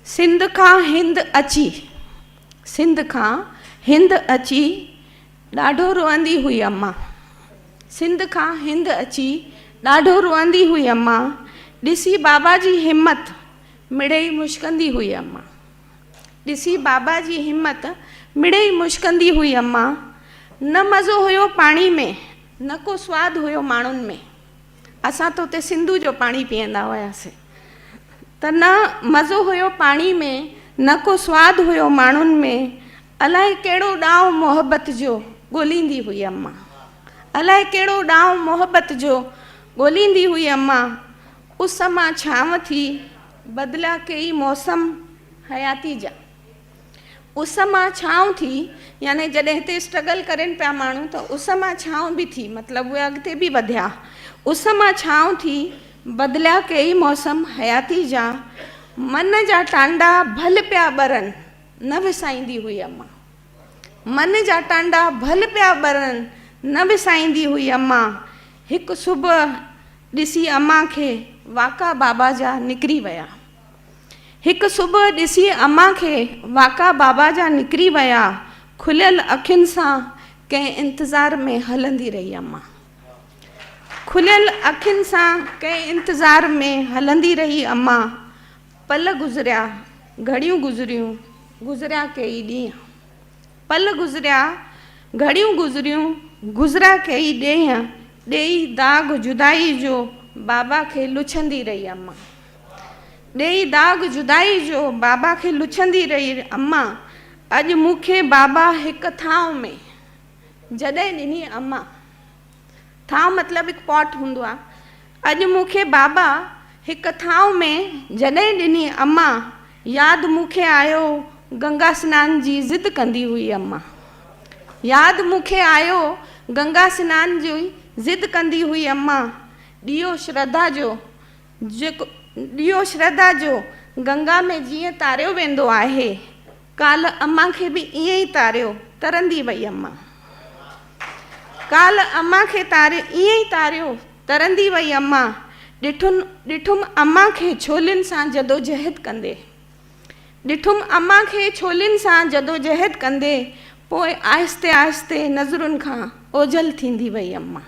सिंध खां हिंद अची, सिंध खां हिंद अची ॾाढो रोअंदी हुई अम्मा। सिंध खां हिंद अची ॾाढो रोअंदी हुई अम्मा। ॾिसी बाबा जी हिम्मत मिड़ेई मुश्कंदी हुई अम्मा। ॾिसी बाबा जी हिम्मत मिड़ेई मुश्कंदी हुई अम्मा। न मज़ो हुयो पाणी में, न को स्वादु हुयो माण्हुनि में। असां त उते सिंधू जो पाणी पीअंदा हुआसीं, त न मज़ो हुयो पाणी में, न को स्वादु हुयो माण्हुनि में। अलाए कहिड़ो ॾांहुं मोहबत जो ॻोल्हींदी हुई अम्मा। अलाए कहिड़ो ॾांहुं मोहबत जो ॻोल्हींदी हुई अम्मा। उस मां छांव थी बदिलिया कई मौसम हयाती जा। उस मां छांव थी, यानी जॾहिं हिते स्ट्रगल करनि पिया माण्हू, त उस मां छांव बि थी, मतिलबु उहे अॻिते बि वधिया। उस मां छांव थी बदिलिया कई मौसम हयाती जा। मन जा टांडा भल पिया ॿरनि, न विसाईंदी हुई अम्मा। मन जा टांडा भल पिया ॿरनि, न विसाईंदी हुई अम्मा। हिकु सुबुह ॾिसी अम्मा खे वाका बाबा जा निकिरी विया। हिकु सुबुह ॾिसी अम्मा खे वाका बाबा जा निकिरी विया। खुलियल अखियुनि सां कंहिं इंतज़ार में हलंदी रही अम्मा। खुलियल अखियुनि सां कंहिं इंतज़ार में हलंदी रही अम्मा। पल गुज़रिया, घड़ियूं गुज़रियूं, गुज़रिया कई ॾींहं। पल गुज़रिया, घड़ियूं गुज़रियूं, गुज़रिया कई ॾींहं। ॾेई दाग़ जुदाई जो बाबा खे लुछंदी रही अम्मा। ॾेई दाग़ जुदाई जो बाबा खे लुछंदी रही अम्मा। अॼु मूंखे बाबा हिकु थांव में जॾहिं ॾिनी अम्मा। थांव मतिलबु हिकु पॉट हूंदो आहे। अॼु मूंखे बाबा हिकु थांव में जॾहिं ॾिनी अम्मा। यादि मूंखे आयो गंगा सनान जी ज़िद कंदी हुई अम्मा। यादि मूंखे आयो गंगा सनान जी ज़िद कंदी हुई अम्मा। ॾियो श्रद्धा जो जेको ॾियो श्रद्धा जो गंगा में जीअं तारियो वेंदो आहे, काल्ह अम्मा खे बि ईअं ई तारियो, तरंदी वई अम्मा। काल्ह अम्मा खे ईअं ई तारियो, तरंदी वई अम्मा। ॾिठुमि अम्मा खे छोलियुनि सां जदोजहद कंदे। ॾिठुमि अम्मा खे छोलियुनि सां जदोजहद कंदे। पोइ आहिस्ते आहिस्ते नज़रुनि खां ओझल थींदी वई अम्मा।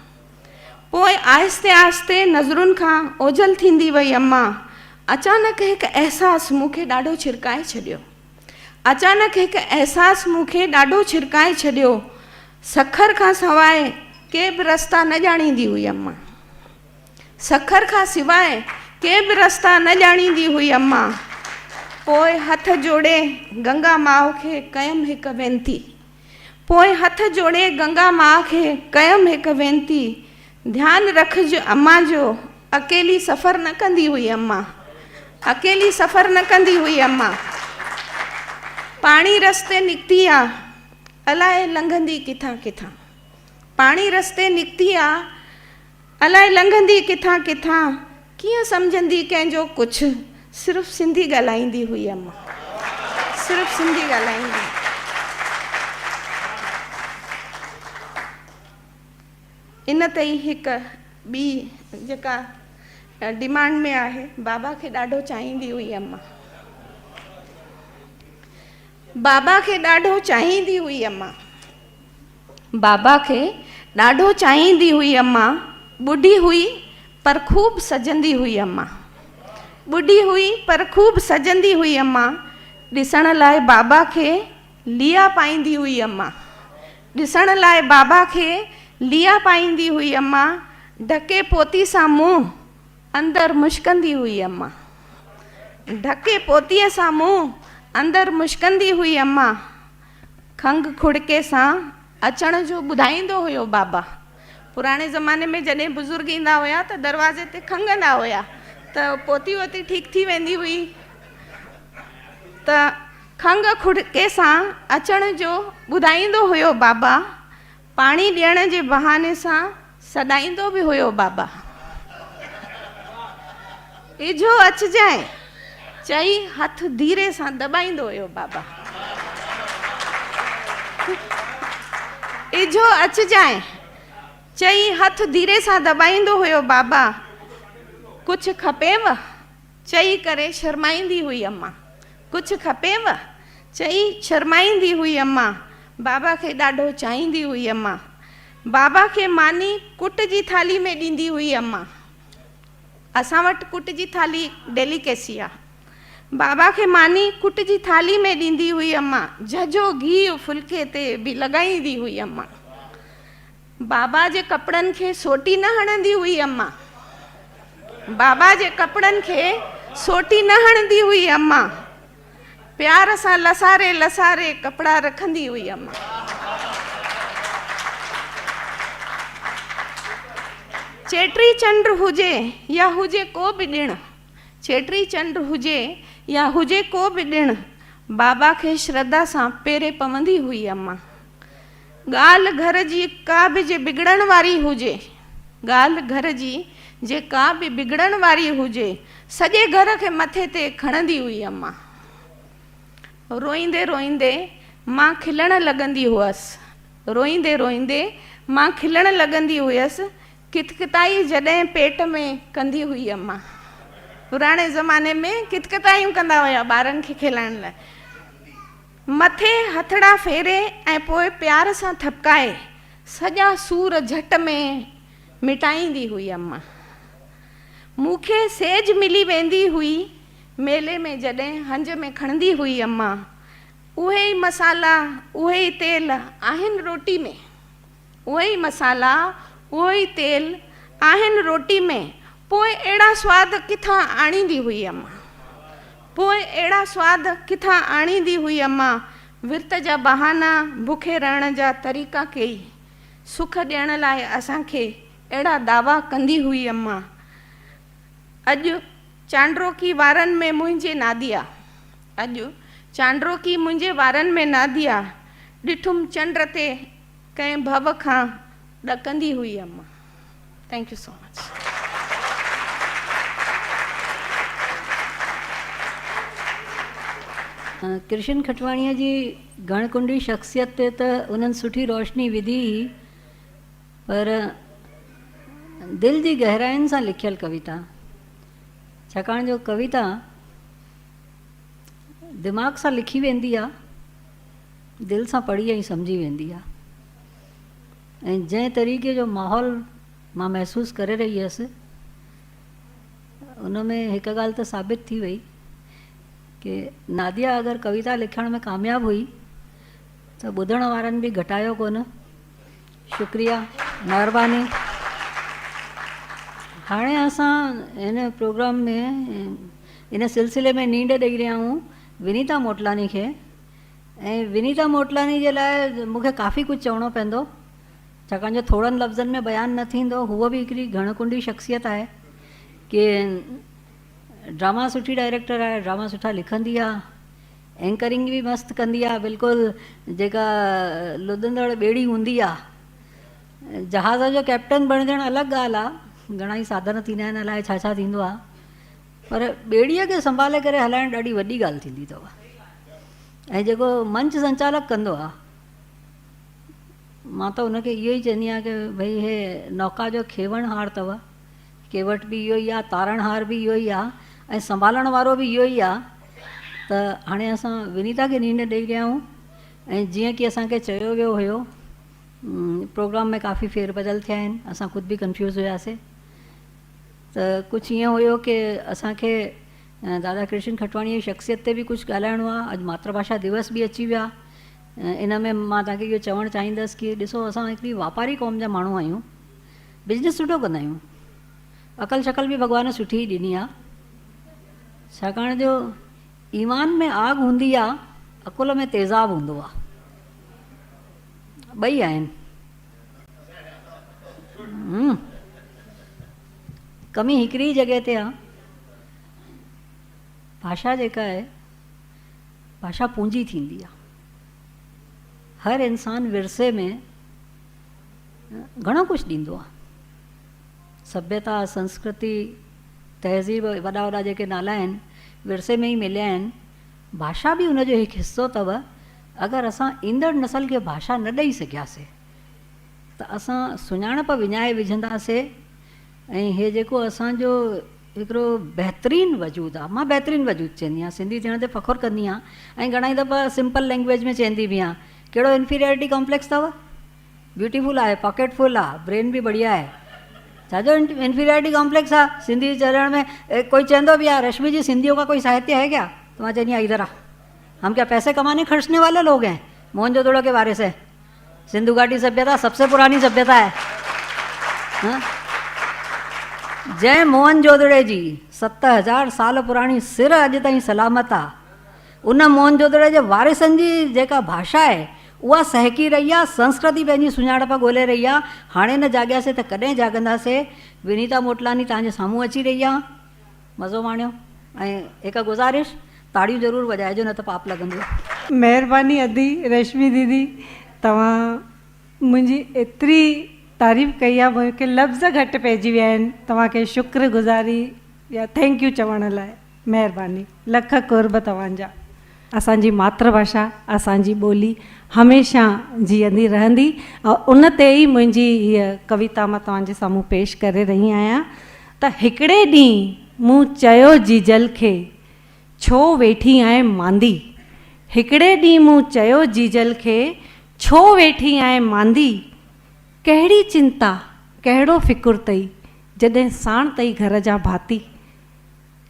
पोइ आहिस्ते आहिस्ते नज़रुनि खां ओझल थींदी वई अम्मा। अचानक हिकु अहसासु मूंखे ॾाढो छिरकाए छॾियो। अचानक हिकु अहसासु मूंखे ॾाढो छिरकाए छॾियो। सखर खां सवाइ के बि रस्ता न ॼाणींदी हुई अम्मा। सखर खां सवाइ के बि रस्ता न ॼाणींदी हुई अम्मा। पोइ हथ जोड़े गंगा माउ खे कयमि हिकु वेनती। पोइ हथ जोड़े गंगा माउ खे कयमि हिकु वेनती। ध्यानु रखिजो अम्मा जो, अकेली सफ़र न कंदी हुई अम्मा। अकेली सफ़र न कंदी हुई अम्मा। पाणी रस्ते निकिती आहे, अलाए लंघंदी किथां किथां। पाणी रस्ते निकिती आहे, अलाए लंघंदी किथां किथां। कीअं सम्झंदी कंहिंजो कुझु, सिर्फ़ु सिंधी ॻाल्हाईंदी हुई अम्मा। सिर्फ़ु सिंधी ॻाल्हाईंदी। इन ते ई हिकु ॿी जेका डिमांड में आहे, बाबा खे ॾाढो चाहींदी हुई अम्मा। बाबा खे ॾाढो चाहींदी हुई अम्मा। बाबा खे ॾाढो चाहींदी हुई अम्मा। ॿुढी हुई पर ख़ूब सजंदी हुई अम्मा। ॿुढी हुई पर ख़ूब सजंदी हुई अम्मा। ॾिसण लाइ बाबा खे लिया पाईंदी हुई अम्मा। ॾिसण लाइ बाबा खे लिया पाईंदी हुई अम्मा। ढके पोती सां मुंहुं अंदरि मुश्कंदी हुई अम्मा। ढके पोतीअ सां मुंहुं अंदरि मुश्कंदी हुई अम्मा। खंघि खुड़के सां अचण जो ॿुधाईंदो हुयो बाबा। पुराणे ज़माने में जॾहिं बुज़ुर्ग ईंदा हुया त दरवाज़े ते खंघंदा हुया, त पोती वोती ठीकु थी वेंदी हुई। त खंघि खुड़के सां अचण जो ॿुधाईंदो हुयो बाबा। पाणी ॾियण जे बहाने सां सॾाईंदो बि हुयो बाबा। इझो अचिजांइ चई हथ धीरे सां दॿाईंदो हुयो बाबा। इझो अचिजांइ चई हथ धीरे सां दॿाईंदो हुयो बाबा। कुझु खपेव चई करे शर्माईंदी हुई अम्मा। कुझु खपेव? चई शर्माईंदी हुई अम्मा, बाबा खे ॾाढो चाहींदी हुई अम्मा। बाबा खे मानी कुट जी थाली में ॾींदी हुई अम्मा। असां वटि कुट जी थाली डेलीकेसी आहे। बाबा खे मानी कुट जी थाली में ॾींदी हुई अम्मा। झझो घी फुल्के ते बि लॻाईंदी हुई अम्मा। बाबा जे कपिड़नि खे सोटी न हणंदी हुई अम्मा। बाबा जे कपिड़नि खे सोटी न हणंदी हुई अम्मा। प्यार सां लसारे लसारे कपिड़ा रखंदी हुई अम्मा। चेटी चंड हुजे या हुजे को बि ॾिणु, चेटी चंड हुजे या हुजे को बि ॾिणु, बाबा खे श्रद्धा सां पेरे पवंदी हुई अम्मा। ॻाल्हि घर जी का बि जे बिगड़ण वारी हुजे, ॻाल्हि घर जी जे का बि बिगड़ण वारी हुजे, सॼे घर खे मथे ते खणंदी हुई अम्मा। रोईंदे रोईंदे मां खिलण लॻंदी हुअसि। रोईंदे रोईंदे मां खिलण लॻंदी हुयसि। कितकिताई जॾहिं पेट में कंदी हुई अम्मा। पुराणे ज़माने में कितकितायूं कंदा हुया ॿारनि खे खिलाइण लाइ। मथे हथड़ा फेरे ऐं पोइ प्यार सां थपकाए सॼा सूर झट में मिटाईंदी हुई अम्मा। मूंखे सेज मिली वेंदी हुई मेले में जॾहिं हंज में खणंदी हुई अम्मा। उहे ई मसाला उहे ई तेल आहिनि रोटी में, उहे ई मसाला उहो ई तेल आहिनि रोटी में। पोइ अहिड़ा स्वाद किथां आणींदी हुई अम्मा। पोइ अहिड़ा स्वाद किथां आणींदी हुई अम्मा। विर्त जा बहाना, बुखे रहण जा तरीक़ा कई, सुख ॾियण लाइ असांखे अहिड़ा दावा कंदी हुई अम्मा। अॼु चांड्रोकी वारनि में मुंहिंजे नादिया, अॼु चांड्रोकी मुंहिंजे वारनि में नादिया। ॾिठुमि चंड ते कंहिं भव खां ॾकंदी हुई अम्मा। Thank you so much. Krishna खटवाणीअ जी गणकुंडी शख्सियत ते त उन्हनि सुठी रोशनी विधी, पर दिलि जी गहराइनि सां लिखियलु कविता, छाकाणि जो कविता दिमाग़ सां लिखी वेंदी आहे, दिलि सां पढ़ी ऐं सम्झी वेंदी आहे। ऐं जंहिं तरीक़े जो माहौल मां महसूसु करे रही हुअसि, उन में हिकु ॻाल्हि त साबित थी वई कि नादिया अगरि कविता लिखण में कामयाबु हुई त ॿुधण वारनि बि घटायो कोन। शुक्रिया, महिरबानी। हाणे असां हिन प्रोग्राम में इन सिलसिले में नींड ॾेई रहिया आहियूं विनीता मोटलानी खे। ऐं विनीता मोटलानी जे लाइ मूंखे काफ़ी कुझु चवणो पवंदो, छाकाणि जो थोड़नि लफ़्ज़नि में बयानु न थींदो। हूअ बि हिकिड़ी घणकुंडी शख़्सियत आहे कि ड्रामा सुठी डायरेक्टर आहे, ड्रामा सुठा लिखंदी आहे, एंकरिंग बि मस्तु कंदी आहे, बिल्कुलु जेका लुधंदड़ ॿेड़ी हूंदी आहे। जहाज़ जो कैप्टन बणजणु अलॻि ॻाल्हि आहे, घणा ई साधन थींदा आहिनि, अलाए छा छा थींदो आहे, पर ॿेड़ीअ खे संभाले करे हलाइणु ॾाढी वॾी ॻाल्हि थींदी अथव। ऐं जेको मंच संचालक कंदो आहे, मां त हुनखे इहो ई चवंदी आहियां कि भई हे नौका जो खेवणहार अथव, केवट बि इहो ई आहे, तारणहार बि इहो ई आहे, ऐं संभालण वारो बि इहो ई आहे। त हाणे असां विनीता खे नींड ॾेई रहिया आहियूं। ऐं जीअं कि असांखे चयो वियो हुयो, प्रोग्राम में काफ़ी फेरबदल थिया आहिनि, असां ख़ुदि बि कंफ्यूज़ हुयासीं। त कुझु ईअं हुयो कि असांखे दादा कृष्ण खटवाणीअ जी शख़्सियत ते बि कुझु ॻाल्हाइणो आहे। अॼु मातृभाषा दिवस बि अची वियो आहे। इन में मां तव्हांखे इहो चवणु चाहींदसि कि ॾिसो, असां हिकिड़ी वापारी क़ौम जा माण्हू आहियूं, बिजनेस सुठो कंदा आहियूं, अकल शकल बि भॻवान सुठी ई ॾिनी आहे, छाकाणि जो ईमान में आग हूंदी आहे, अकुल में तेज़ाब हूंदो आहे, ॿई आहिनि। कमी हिकिड़ी जॻह ते आहे। भाषा जेका आहे, भाषा पूंजी थींदी आहे। हर इंसान विरसे में घणो कुझु ॾींदो आहे, सभ्यता, संस्कृति, तहज़ीब, वॾा वॾा जेके नाला आहिनि विरसे में ई मिलिया आहिनि। भाषा बि हुनजो हिकु हिसो अथव। अगरि असां ईंदड़ नसल खे भाषा न ॾेई सघियासीं त असां सुञाणप विञाए विझंदासीं। ऐं हे जेको असांजो हिकिड़ो बहितरीनु वजूद आहे। मां बहितरीनु वजूद चवंदी आहियां, सिंधी थियण ते फ़ख़ुरु कंदी आहियां ऐं घणाई दफ़ा सिंपल लैंग्वेज में चवंदी बि आहियां। कहिड़ो इंफीरियरिटी कॉम्प्लेक्स अथव? ब्यूटीफुल आहे, पॉकेट फुल आहे, ब्रेन बि बढ़िया आहे। छाजो इंफीरियरिटी कॉम्प्लेक्स आहे? सिंधी चढ़ण में कोई चवंदो बि आहे रश्मि जी सिंधियों का कोई साहित्य है क्या? तो मां चवंदी आहियां इधर आ, हम क्या पैसे कमाने खर्चने वाले लोग हैं? मोहनजोदड़ो के बारे से सिंधु घाटी सभ्यता सबसे पुरानी सभ्यता है। हाँ? जय मोहनजोदड़े जी 7000 साल पुराणी सिर अॼु ताईं सलामत आहे। उन मोहनजोदड़े जे वारिसनि जी जेका भाषा आहे उहा सहकी रही आहे, संस्कृति पंहिंजी सुञाणप ॻोल्हे रही आहे। हाणे न जाॻियासीं त कॾहिं जाॻंदासीं। विनीता मोटलानी तव्हांजे साम्हूं अची रही आहे, मज़ो माणियो। ऐं हिकु गुज़ारिश, ताड़ियूं ज़रूरु वॼाइजो न त पाप लॻंदो। महिरबानी अदी रश्मि दीदी, तव्हां मुंहिंजी एतिरी तारीफ़ कई आहे, मूंखे लफ़्ज़ घटि पइजी विया आहिनि तव्हांखे शुक्रगुज़ारी या थैंक यू चवण लाइ। महिरबानी, लख कुर्ब तव्हांजा। असांजी मातृभाषा, असांजी ॿोली हमेशह जीअंदी रहंदी। ऐं उन ते ई मुंहिंजी हीअ कविता मां तव्हांजे साम्हूं पेश करे रही आहियां त हिकिड़े ॾींहुं मूं चयो जीजल खे छो वेठी आहीं मांदी। हिकिड़े ॾींहुं मूं चयो जीजल खे छो वेठी आहीं मांदी। कहिड़ी चिंता कहिड़ो फ़िकुर अथई जॾहिं साण अथई घर जा भाती।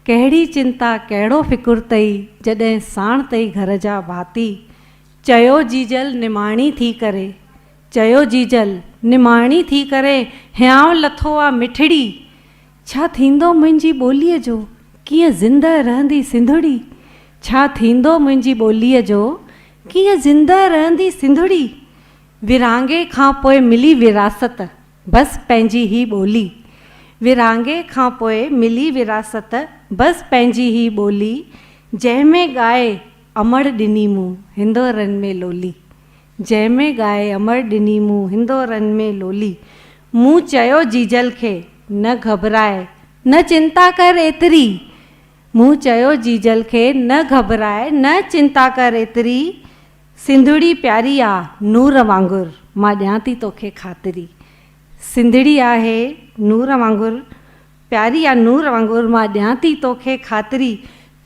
कहिड़ी चिंता कहिड़ो फ़िकुर अथई जॾहिं साण अथई घर जा भाती। चयो जीजल निमाणी थी करे, चयो जीजल निमाणी थी करे, हियांव लथो आहे मिठड़ी। छा थींदो मुंहिंजी ॿोलीअ जो, कीअं ज़िंदह रहंदी सिंधड़ी। छा थींदो मुंहिंजी ॿोलीअ जो, कीअं ज़िंदह रहंदी सिंधड़ी। विरांगे खां पोइ मिली विरासत, बसि पंहिंजी ई ॿोली। विरांगे खां पोइ मिली विरासत, बसि पंहिंजी ई ॿोली। जंहिंमें ॻाए अमड़ ॾिनी मूं हिंदोरनि में लोली। जंहिंमें ॻाए अमड़ ॾिनी मूं हिंदोरनि में लोली। मूं चयो जीजल खे न घबराए न चिंता कर एतिरी। मूं चयो जीजल खे न घबराए न चिंता कर एतिरी। सिंधड़ी प्यारी आहे नूर वांगुरु, मां ॾियां थी तोखे ख़ातिरी। सिंधड़ी आहे नूर वांगुरु, प्यारी आहे नूर वांगुरु, मां ॾियां थी तोखे ख़ातिरी।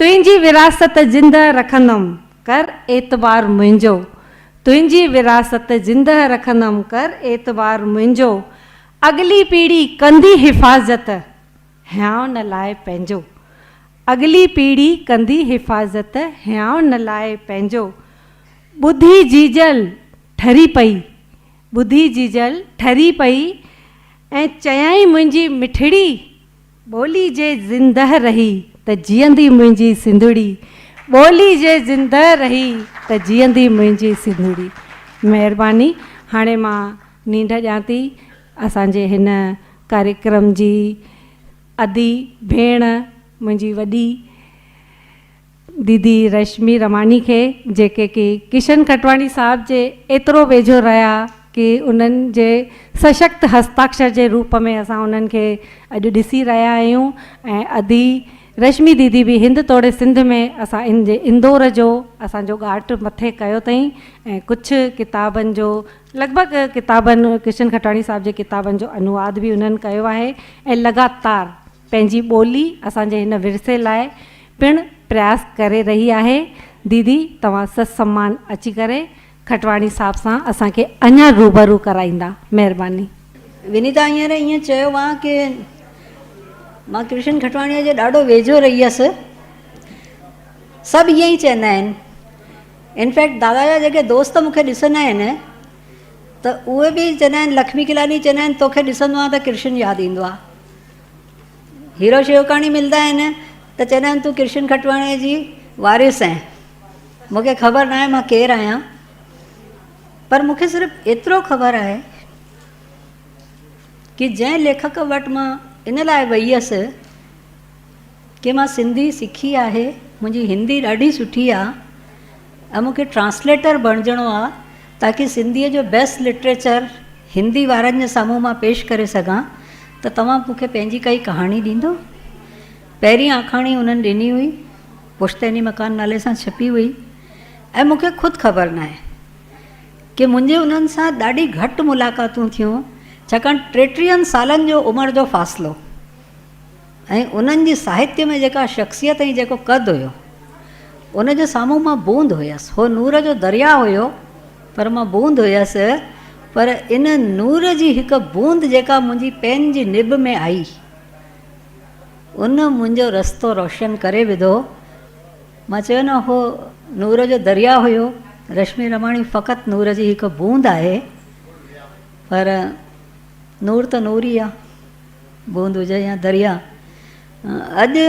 तुंहिंजी विरासत ज़िंदह रखंदमि, कर एतबार मुंहिंजो। तुंहिंजी विरासत ज़िंदह रखंदमि, कर एतबार मुंहिंजो। अॻिली पीढ़ी कंदी हिफ़ाज़त, हियांव न लाइ पंहिंजो। अॻिली पीढ़ी कंदी हिफ़ाज़त, हियांव न लाइ पंहिंजो। ॿुधी जीजल ठरी पई, ॿुधी जीजल ठरी पई ऐं चयाईं मुंहिंजी मिठड़ी। ॿोली जे ज़िंदह रही त जीअंदी मुंहिंजी सिंधड़ी। ॿोली जे ज़िंदह रही त जीअंदी मुंहिंजी सिंधड़ी। महिरबानी। हाणे मां नींढ ॾियां थी असांजे हिन कार्यक्रम जी अदी भेण, मुंहिंजी वॾी दीदी रश्मि रमानी खे, जेके कि किशन खटवाणी साहब जे एतिरो वेझो रहिया कि उन्हनि जे सशक्त हस्ताक्षर जे रूप में असां उन्हनि खे अॼु ॾिसी रहिया आहियूं। ऐं अदी रश्मि दीदी बि हिंद तोड़े सिंध में असां इन जे इंदौर जो असांजो घाट मथे कयो अथई ऐं कुझु किताबनि जो, लॻभॻि किताबनि किशन खटवाणी साहब जे किताबनि जो अनुवाद बि उन्हनि कयो आहे। ऐं लगातार पंहिंजी ॿोली असांजे हिन विरसे लाइ पिणु प्रयास करे रही आहे। दीदी तव्हां सच सम्मान अची करे खटवाणी साहब सां असांखे अञा रूबरू कराईंदा। महिरबानी। विनीता हींअर ईअं चयो आहे कि मां कृष्ण खटवाणीअ जे ॾाढो वेझो रही हुअसि। सभु ईअं ई चवंदा आहिनि। इनफैक्ट दादा जा जेके दोस्त मूंखे ॾिसंदा आहिनि त उहे बि चवंदा आहिनि, लक्ष्मी किलानी चवंदा आहिनि तोखे ॾिसंदो आहे त कृष्ण यादि ईंदो आहे। हीरो शेवकाणी मिलंदा आहिनि त चवंदा आहिनि तूं कृष्ण खटवाणीअ जी वारिस आहीं। मूंखे ख़बर न आहे मां केरु आहियां, पर मूंखे सिर्फ़ु एतिरो ख़बर आहे कि जंहिं लेखक वटि मां इन लाइ वई हुअसि कि मां सिंधी सिखी आहे, मुंहिंजी हिंदी ॾाढी सुठी आहे ऐं मूंखे ट्रांसलेटर बणिजणो आहे ताकी सिंधीअ जो बेस्ट लिटरेचर हिंदी वारनि जे साम्हूं मां पेश करे सघां। त तव्हां मूंखे पंहिंजी काई कहाणी ॾींदो? पहिरीं आखाणी उन्हनि ॾिनी हुई, पुश्तैनी मकान नाले सां छपी हुई ऐं मूंखे ख़ुदि ख़बर न आहे कि मुंहिंजे उन्हनि सां ॾाढी घटि मुलाक़ातूं थियूं, छाकाणि 33 सालनि जो उमिरि जो फ़ासिलो ऐं उन्हनि जी साहित्य में जेका शख़्सियत ऐं जेको कद हुयो, उन जे साम्हूं मां बूंद हुयसि। हो नूर जो दरिया हुयो, पर मां बूंद हुयसि। पर इन नूर जी हिकु बूंद जेका मुंहिंजी पेन जी निब में आई, उन मुंहिंजो रस्तो रोशन करे विधो। मां चयो न, हो नूर जो दरिया हुयो, रश्मि रमाणी फ़क़ति नूर जी हिकु बूंद आहे, पर नूर त नूर ई आहे, बूंद हुजे या दरिया। अॼु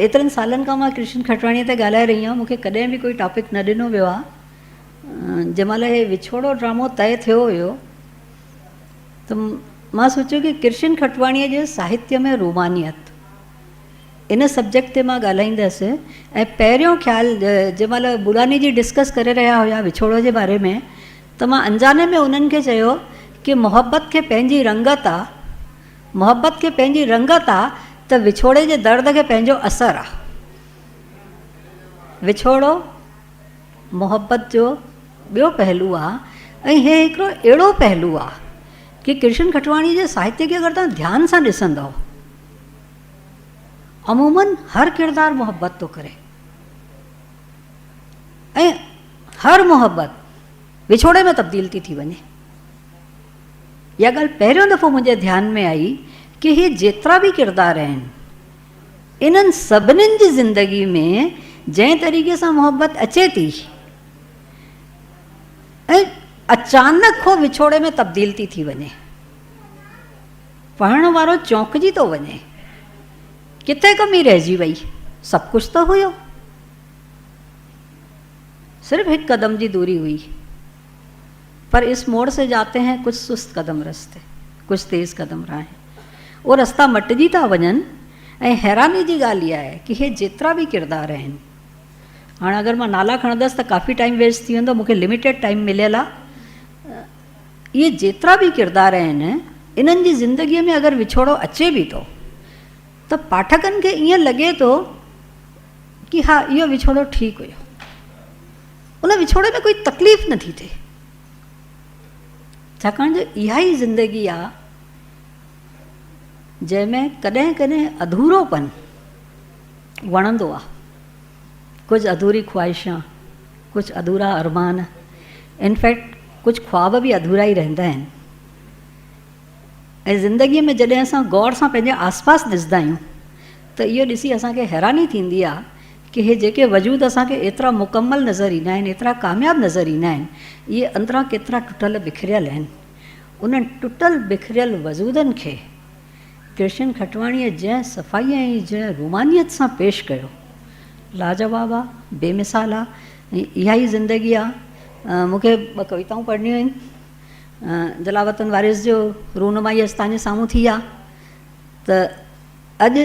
एतिरनि सालनि खां मां कृष्ण खटवाणीअ ते ॻाल्हाए रही आहियां। मूंखे कॾहिं बि कोई टॉपिक न ॾिनो वियो आहे। जंहिं महिल हे विछोड़ो ड्रामो तय थियो हुयो, त मां सोचियो कि कृष्ण खटवाणीअ जे साहित्य में रूमानियत, इन सब्जेक्ट ते मां ॻाल्हाईंदसि। ऐं पहिरियों ख़्यालु जंहिं महिल बुलानी जी डिस्कस करे रहिया हुया विछोड़ो जे बारे में, त मां अंजाने में उन्हनि खे चयो कि मोहबत खे पंहिंजी रंगत आहे, मोहबत खे पंहिंजी रंगत आहे, त विछोड़े जे दर्द खे पंहिंजो असरु आहे। विछोड़ो मोहबत जो ॿियो पहलू आहे, ऐं हे हिकिड़ो अहिड़ो पहलू आहे कि कृष्ण खटवाणी जे साहित्य खे अगरि तव्हां ध्यान सां ॾिसंदव, अमूमन हर किरदारु मोहबत थो करे, ऐं हर मोहबत विछोड़े में तब्दील थी वञे। इहा ॻाल्हि पहिरियों दफ़ो मुंहिंजे ध्यान में आई कि हे जेतिरा बि किरदार आहिनि, इन्हनि सभिनीनि जी ज़िंदगी में जंहिं तरीक़े सां मोहबत अचे थी, ऐं अचानक को विछोड़े में तब्दील थी वञे, पढ़ण वारो चौंकजी थो वञे, किथे कमी रहिजी वई, सभु कुझु त हुयो, सिर्फ हिकु कदम जी दूरी हुई, पर इस मोड़ से जाते हैं कुछ सुस्त कदम रास्ते, कुछ तेज़ कदम राहें, वो रास्ता मटिजी था वञनि। ऐं हैरानी जी ॻाल्हि इहा आहे कि हे जेतिरा बि किरदार आहिनि, हाणे अगरि मां नाला खणंदसि त काफ़ी टाइम वेस्ट थी वेंदो, मूंखे लिमिटेड टाइम मिलियल आहे। इहे जेतिरा बि किरदार आहिनि, इन्हनि जी ज़िंदगीअ में अगरि विछोड़ो अचे बि थो, त पाठकनि खे ईअं लॻे थो कि हा, इहो विछोड़ो ठीकु हुयो, उन विछोड़े में कोई तकलीफ़ नथी थिए, छाकाणि जो इहा ई ज़िंदगी आहे जंहिंमें कॾहिं कॾहिं अधूरोपन वणंदो आहे, कुछ अधूरी ख्वाहिशां, कुछ अधूरा अरमान, इनफैक्ट कुछ ख्वाब बि अधूरा ई रहंदा आहिनि। ऐं ज़िंदगीअ में जॾहिं असां गौर सां पंहिंजे आसपास ॾिसंदा आहियूं, त इहो ॾिसी असांखे हैरानी थींदी आहे कि हे जेके वजूद असांखे एतिरा मुकमल नज़र ईंदा आहिनि, एतिरा कामयाबु नज़र ईंदा आहिनि, इहे अंदरां केतिरा टुटल बिखरियल आहिनि। उन्हनि टुटल बिखरियल वजूदनि खे कृष्ण खटवाणीअ जंहिं सफ़ाई ऐं जंहिं रूमानियत सां पेश कयो, लाजवाब आहे, बेमिसाल आहे, ऐं इहा ई ज़िंदगी आहे। मूंखे ॿ कविताऊं पढ़णियूं आहिनि। जलावतन वारिस जो रूनुमाई अॼु तव्हांजे साम्हूं थी आहे, त अॼु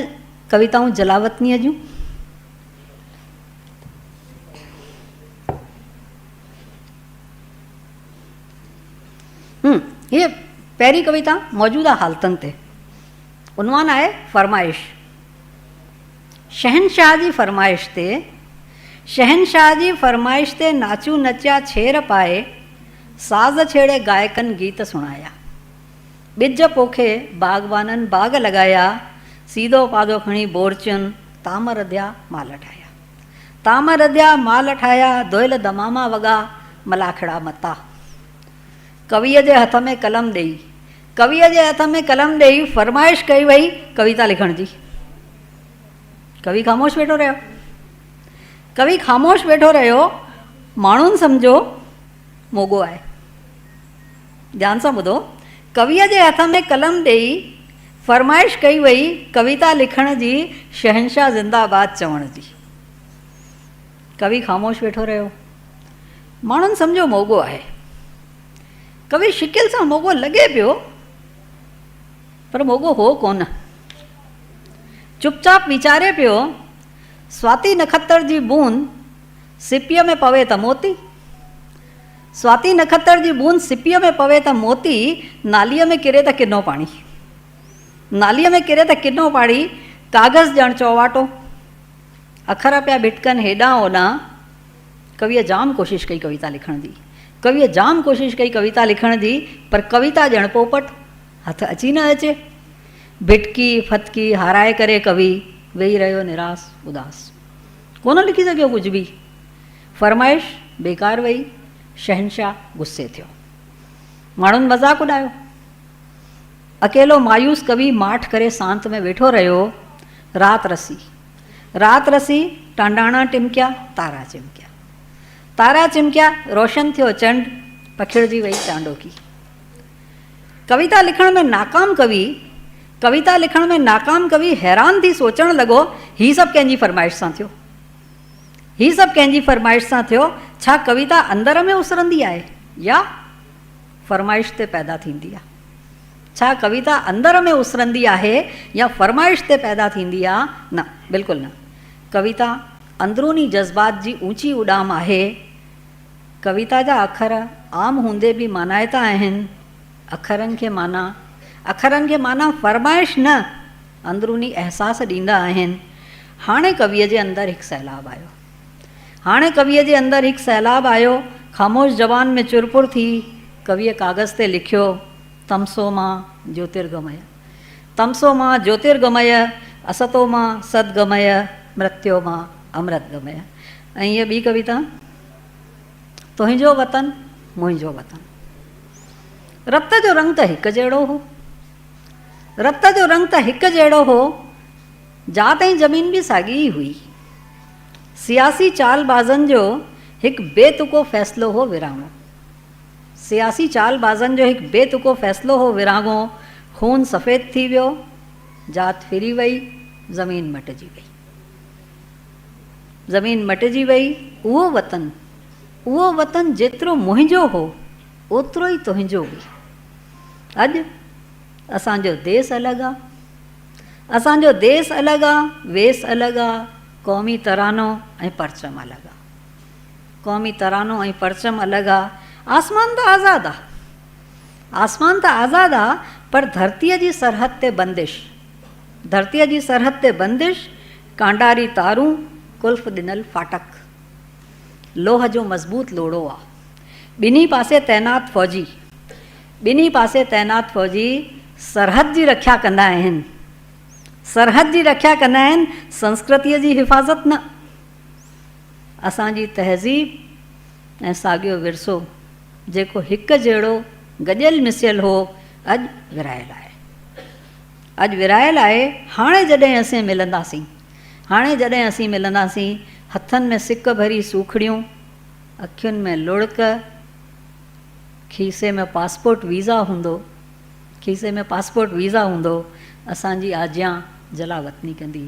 कविताऊं जलावतनीअ जूं। हीअ पहिरीं कविता मौजूदा हालतुनि ते, उनवान आहे फरमाइश। शहनशाह जी फरमाइश ते, शहनशाह जी फरमाइश ते नाचू नचिया छेर पाए, साज़ छेड़े गायकनि गीत सुणाया, ॿिज पोखे बागवाननि बाग लॻाया, सीधो पादो खणी बोरचुनि ताम रधिया माल ठाहिया, ताम रधिया माल ठाहिया, दोयल दमामा वॻा मलाखड़ा मता, कवीअ जे हथ में कलम ॾेई, कवीअ जे हथ में कलम ॾेई फरमाइश कई वई कविता लिखण जी। कवि ख़ामोश वेठो रहियो, कवि ख़ामोश वेठो रहियो, माण्हुनि सम्झो मोगो आहे। ध्यान सां ॿुधो, कवीअ जे हथ में कलम ॾेई फरमाइश कई वई कविता लिखण जी, शहनशाह ज़िंदाबाद चवण जी। कवि ख़ामोश वेठो रहियो, माण्हुनि सम्झो मोगो आहे। कवि शिकिल सां मोगो लॻे पियो, पर मोगो हो कोन। चुपचाप वीचारे पियो, स्वाति नखत्र जी बूंद सिपीअ में पवे त मोती, स्वाति नखत्र जी बूंद सिपीअ में पवे त मोती, नालीअ में किरे त किनो पाणी, नालीअ में किरे त किनो पाणी, कागज़ ॼण चौवाटो, अखर पिया भिटकनि हेॾां होॾां। कविअ जाम कोशिशि कई कविता लिखण जी, कविअ जाम कोशिशि कई कविता लिखण जी, पर कविता ॼण पोपट, हथ अची न अचे। भिटकी फतकी हाराए करे कवि वेही रहियो निरास उदास। कोन लिखी सघियो कुझु बि। फरमाइश बेकार वई, शहनशाह गुस्से थियो, माण्हुनि मज़ाक उॾायो। अकेलो मायूस कवि माठ करे सांत में वेठो रहियो। रात रसी, टांडाणा टिमकिया, तारा चिमकिया, रोशन थियो चंड, पखिड़जी वई चांडोकी। कविता लिखण में नाकाम कवि हैरान थी सोचण लॻो, ही सभु कंहिंजी फरमाइश सां थियो। छा कविता अंदर में उसरंदी आहे या फरमाइश ते पैदा थींदी आहे? छा कविता अंदर में उसरंदी आहे या फरमाइश ते पैदा थींदी आहे? न, बिल्कुलु न। कविता अंदरूनी जज़्बात जी ऊंची उॾाम आहे। कविता जा अखर आम हूंदे बि मानाइता आहिनि। अखरनि खे माना फरमाइश न, अंदरूनी अहसास ॾींदा आहिनि। हाणे कविअ जे अंदरि हिकु सैलाब आयो। ख़ामोश ज़बान में चुरपुर थी कविअ कागज़ ते लिखियो, तमसो मां ज्योतिर्गमय, असतो मां सद्गमय, मृत्यो मां अमृत गमय। ऐं हीअ ॿी कविता, तुंहिंजो वतन मुंहिंजो वतन। रत जो रंग त हिकु जहिड़ो हो, जात ऐं ज़मीन बि साॻी ई हुई। सियासी चालबाज़नि जो हिकु बेतुको फ़ैसिलो हो विरांगो। खून सफ़ेद थी वियो, जात फिरी वई, ज़मीन मटिजी वई। उहो वतन जेतिरो मुंहिंजो हो ओतिरो ई तुंहिंजो बि। अॼु असांजो देश अलॻि आहे, वेस अलॻि आहे, क़ौमी तरानो ऐं परचम अलॻि आहे। आसमान त आज़ादु आहे, पर धरतीअ जी सरहद ते बंदिश, कांडारी तारूं, कुल्फ ॾिनल फाटक, लोह जो मज़बूत लोड़ो आहे। ॿिन्ही पासे तैनात फ़ौजी सरहद जी रक्षा कंदा आहिनि। संस्कृतीअ जी हिफ़ाज़त न। असांजी तहज़ीब ऐं साॻियो विरसो जेको हिकु जहिड़ो गॾियल मिसियल हो, अॼु विरायल आहे। हाणे जॾहिं असीं मिलंदासीं, हथनि में सिक भरी सूखड़ियूं, अखियुनि में लुड़क, खीसे में पासपोर्ट वीज़ा हूंदो, असांजी आजियां जलावतनी कंदी।